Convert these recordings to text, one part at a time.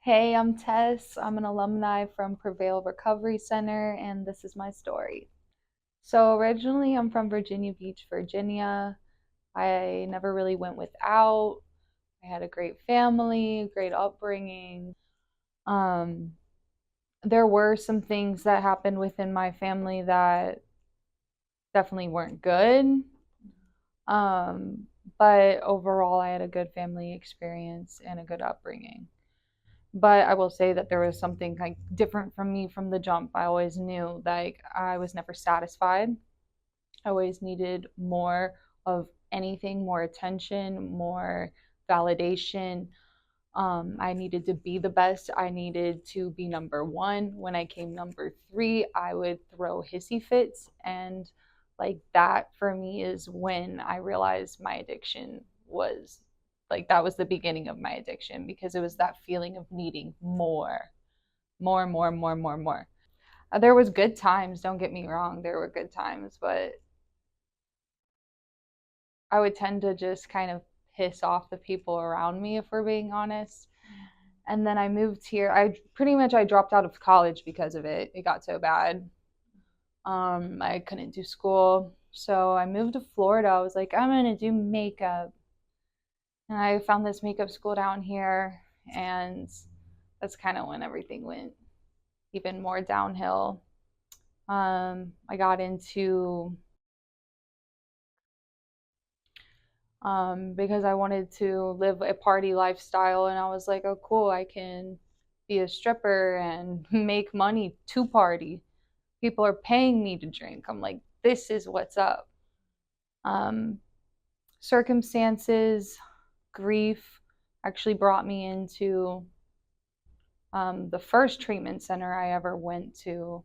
Hey, I'm Tess. I'm an alumni from Prevail Recovery Center, and this is my story. So, originally, I'm from Virginia Beach, Virginia. I never really went without. I had a great family, great upbringing. Um, there were some things that happened within my family that definitely weren't good. Um, but overall, I had a good family experience and a good upbringing. But I will say that there was something like different from me from the jump. I always knew like I was never satisfied. I always needed more of anything, more attention, more validation. I needed to be the best. I needed to be number one. When I came number three, I would throw hissy fits. And like that for me is when I realized my addiction was like that was the beginning of my addiction because it was that feeling of needing more, more, more, more, more, more. There was good times, don't get me wrong, there were good times, but I would tend to just kind of piss off the people around me if we're being honest. And then I moved here. I dropped out of college because of it. It got so bad. I couldn't do school. So I moved to Florida. I was like, I'm gonna do makeup. And I found this makeup school down here, and that's kind of when everything went even more downhill. I got into because I wanted to live a party lifestyle. And I was like, oh, cool, I can be a stripper and make money to party. People are paying me to drink. I'm like, this is what's up. Um, Circumstances, grief actually brought me into the first treatment center I ever went to.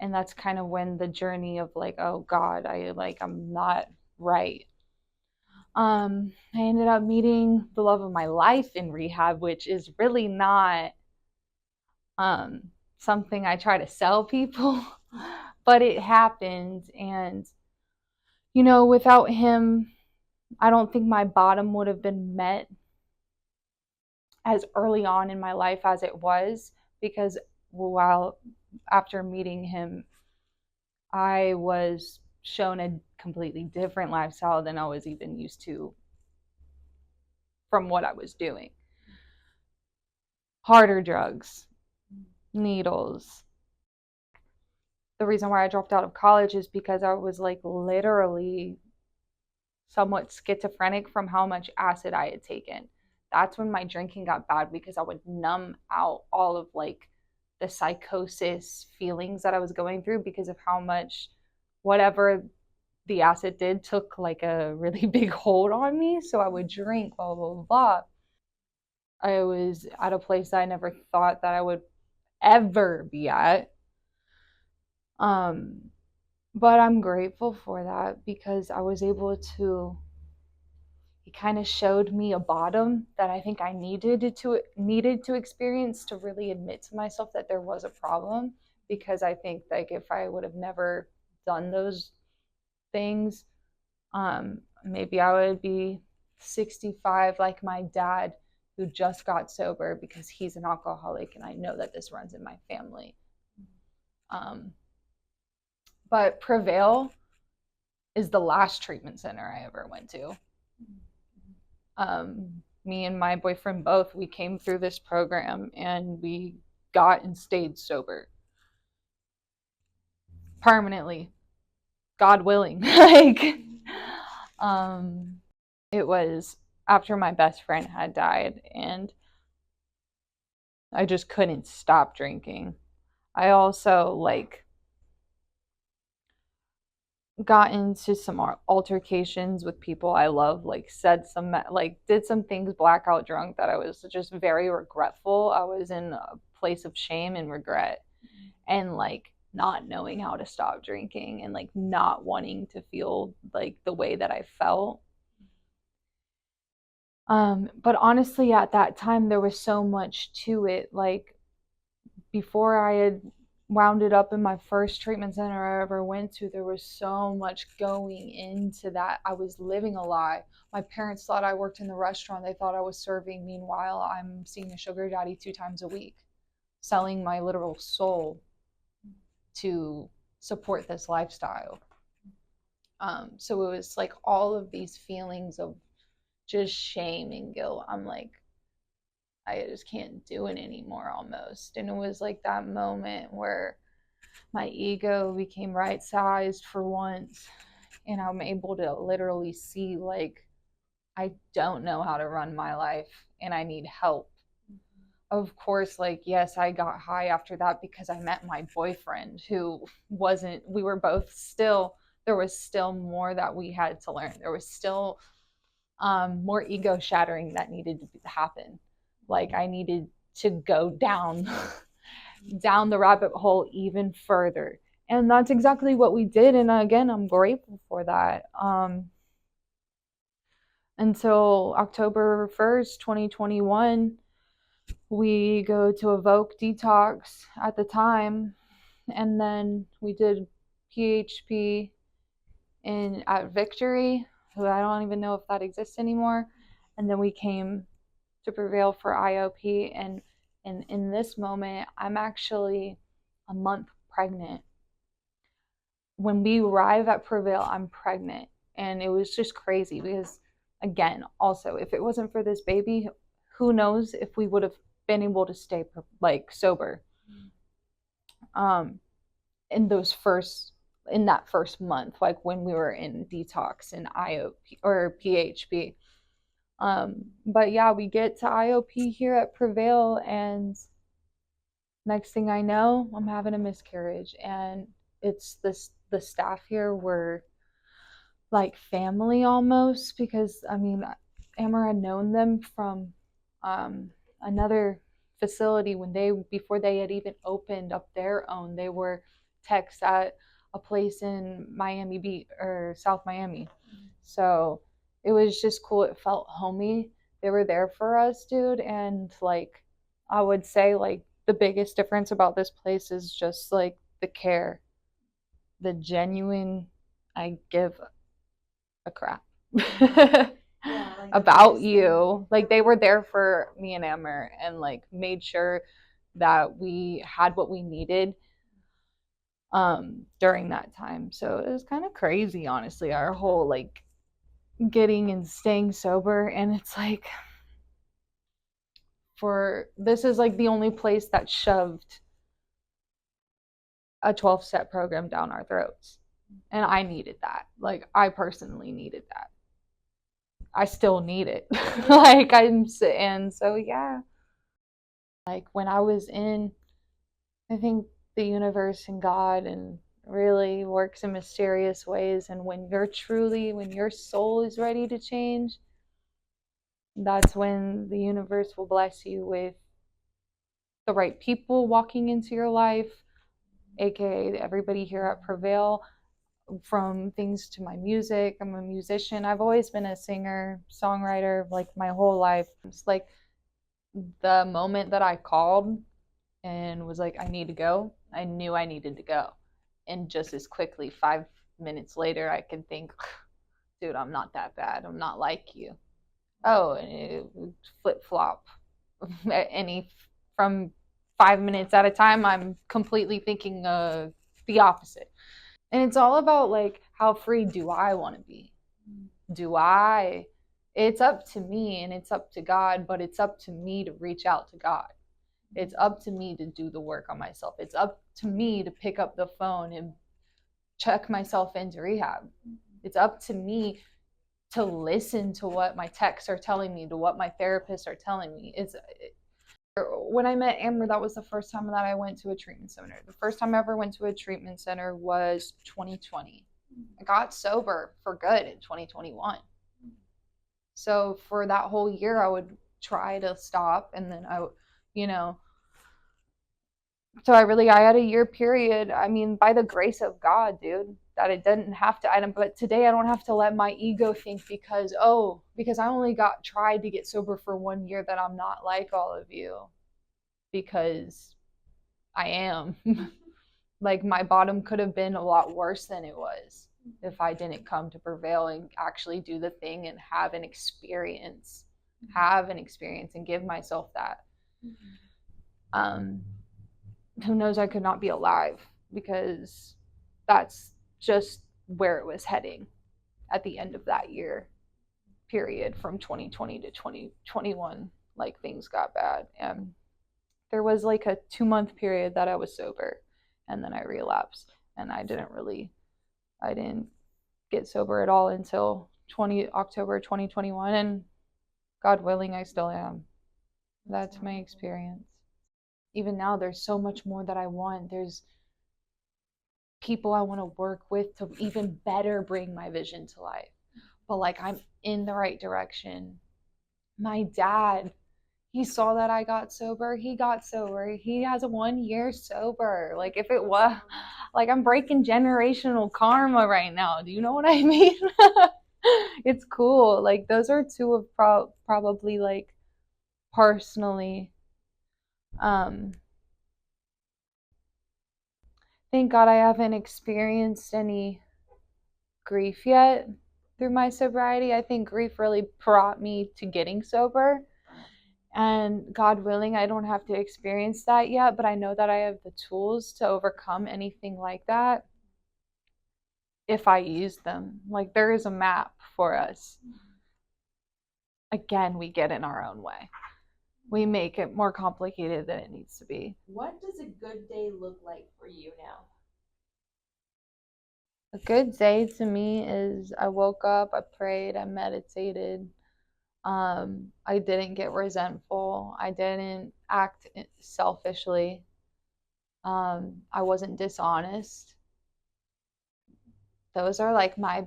And that's kind of when the journey of like, oh God, I'm not right. I ended up meeting the love of my life in rehab, which is really not something I try to sell people, but it happened. And, without him, I don't think my bottom would have been met as early on in my life as it was because while after meeting him, I was shown a completely different lifestyle than I was even used to from what I was doing. Harder drugs, needles. The reason why I dropped out of college is because I was like literally somewhat schizophrenic from how much acid I had taken. That's when my drinking got bad because I would numb out all of like the psychosis feelings that I was going through because of how much whatever the acid did took like a really big hold on me. So I would drink, blah, blah, blah, blah. I was at a place I never thought that I would ever be at. Um, but I'm grateful for that because I was able to it kind of showed me a bottom that I think I needed to experience to really admit to myself that there was a problem because I think like if I would have never done those things, maybe I would be 65 like my dad who just got sober because he's an alcoholic and I know that this runs in my family. Um, but Prevail is the last treatment center I ever went to. Me and my boyfriend both, we came through this program and we got and stayed sober permanently, God willing. like, um, it was after my best friend had died and I just couldn't stop drinking. I also got into some altercations with people I love, like said some did some things blackout drunk that I was just very regretful. I was in a place of shame and regret and like not knowing how to stop drinking and like not wanting to feel like the way that I felt. But honestly at that time there was so much to it. Like before I had wound up in my first treatment center I ever went to, there was so much going into that. I was living a lie. My parents thought I worked in the restaurant. They thought I was serving. Meanwhile, I'm seeing a sugar daddy 2 times a week, selling my literal soul to support this lifestyle. So it was like all of these feelings of just shame and guilt. I'm like, I just can't do it anymore almost. And it was like that moment where my ego became right sized for once. And I'm able to literally see, like, I don't know how to run my life and I need help. Of course, like, yes, I got high after that because I met my boyfriend who wasn't, we were both still, there was still more that we had to learn. There was still more ego shattering that needed to happen. Like, I needed to go down down the rabbit hole even further, and that's exactly what we did. And again, I'm grateful for that. Until October 1st 2021, we go to Evoke Detox at the time, and then we did PHP at Victory, who I don't even know if that exists anymore. And then we came to Prevail for IOP. And in this moment, I'm actually a month pregnant. When we arrive at Prevail, I'm pregnant. And it was just crazy because, again, also, if it wasn't for this baby, who knows if we would have been able to stay like sober in that first month, like when we were in detox and IOP or PHP. But yeah, we get to IOP here at Prevail, and next thing I know, I'm having a miscarriage. And it's the staff here were like family almost, because I mean, Amber had known them from another facility when before they had even opened up their own. They were techs at a place in Miami Beach or South Miami. So it was just cool. It felt homey. They were there for us, dude. And like, I would say, like, the biggest difference about this place is just like the care, the genuine, I give a crap yeah, like about you. Like, they were there for me and Amber and like made sure that we had what we needed during that time. So it was kind of crazy, honestly, our whole like getting and staying sober. And it's like, this is like the only place that shoved a 12-step program down our throats. And I needed that. Like, I personally needed that. I still need it. Like, and so yeah. Like, when I was in, I think the universe and God and really works in mysterious ways. And when your soul is ready to change, that's when the universe will bless you with the right people walking into your life, aka everybody here at Prevail. From things to my music, I'm a musician. I've always been a singer, songwriter, like my whole life. It's like the moment that I called and was like, I need to go, I knew I needed to go. And just as quickly, 5 minutes later, I can think, dude, I'm not that bad. I'm not like you. Oh, and it would flip flop. From 5 minutes at a time, I'm completely thinking the opposite. And it's all about like, how free do I want to be? It's up to me and it's up to God, but it's up to me to reach out to God. It's up to me to do the work on myself. It's up to me to pick up the phone and check myself into rehab. It's up to me to listen to what my techs are telling me, to what my therapists are telling me. When I met Amber, that was the first time that I went to a treatment center. The first time I ever went to a treatment center was 2020. I got sober for good in 2021. So for that whole year, I would try to stop, and then so I had a year period. I mean, by the grace of God, dude, that it didn't have to. But today I don't have to let my ego think because I only tried to get sober for 1 year, that I'm not like all of you, because I am. like my bottom could have been a lot worse than it was if I didn't come to Prevail and actually do the thing and have an experience and give myself that. Who knows, I could not be alive, because that's just where it was heading at the end of that year period from 2020 to 2021. Like, things got bad, and there was like a 2-month period that I was sober, and then I relapsed, and I didn't get sober at all until October 2021, and God willing, I still am. That's my experience. Even now, there's so much more that I want. There's people I want to work with to even better bring my vision to life. But like, I'm in the right direction. My dad, he saw that I got sober. He got sober. He has a 1 year sober. Like, if it was, like, I'm breaking generational karma right now. Do you know what I mean? It's cool. Like, those are two of probably, like, personally, thank God I haven't experienced any grief yet through my sobriety. I think grief really brought me to getting sober. And God willing, I don't have to experience that yet, but I know that I have the tools to overcome anything like that if I use them. Like, there is a map for us. Again, we get in our own way. We make it more complicated than it needs to be. What does a good day look like for you now? A good day to me is I woke up, I prayed, I meditated. I didn't get resentful. I didn't act selfishly. I wasn't dishonest. Those are like my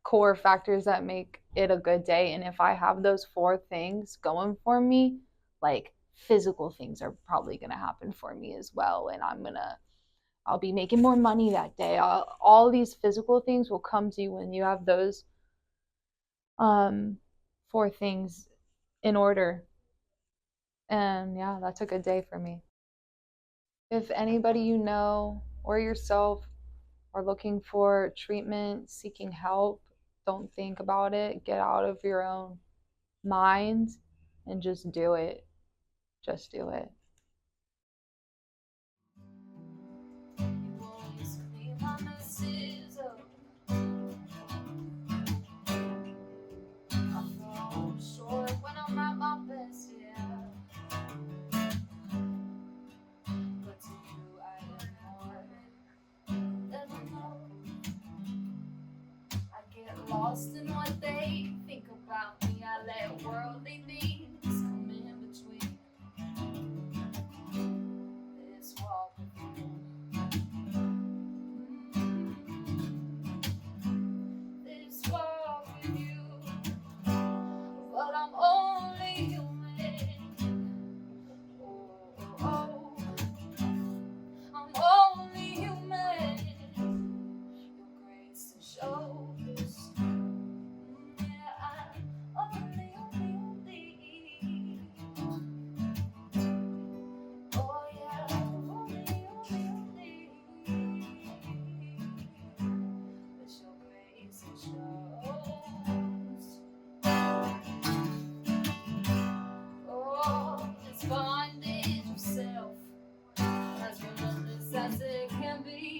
core factors that make it a good day. And if I have those 4 things going for me, like, physical things are probably going to happen for me as well. And I'll be making more money that day. All these physical things will come to you when you have those 4 things in order. And yeah, that's a good day for me. If anybody you know or yourself are looking for treatment, seeking help, don't think about it. Get out of your own mind and just do it. Just do it. Lost in what they think about me. I let worldly things come in between this walk with you. This walk with you. But I'm only human. Oh, oh, oh. I'm only human. Your grace to show. Bondage of self, as relentless as it can be.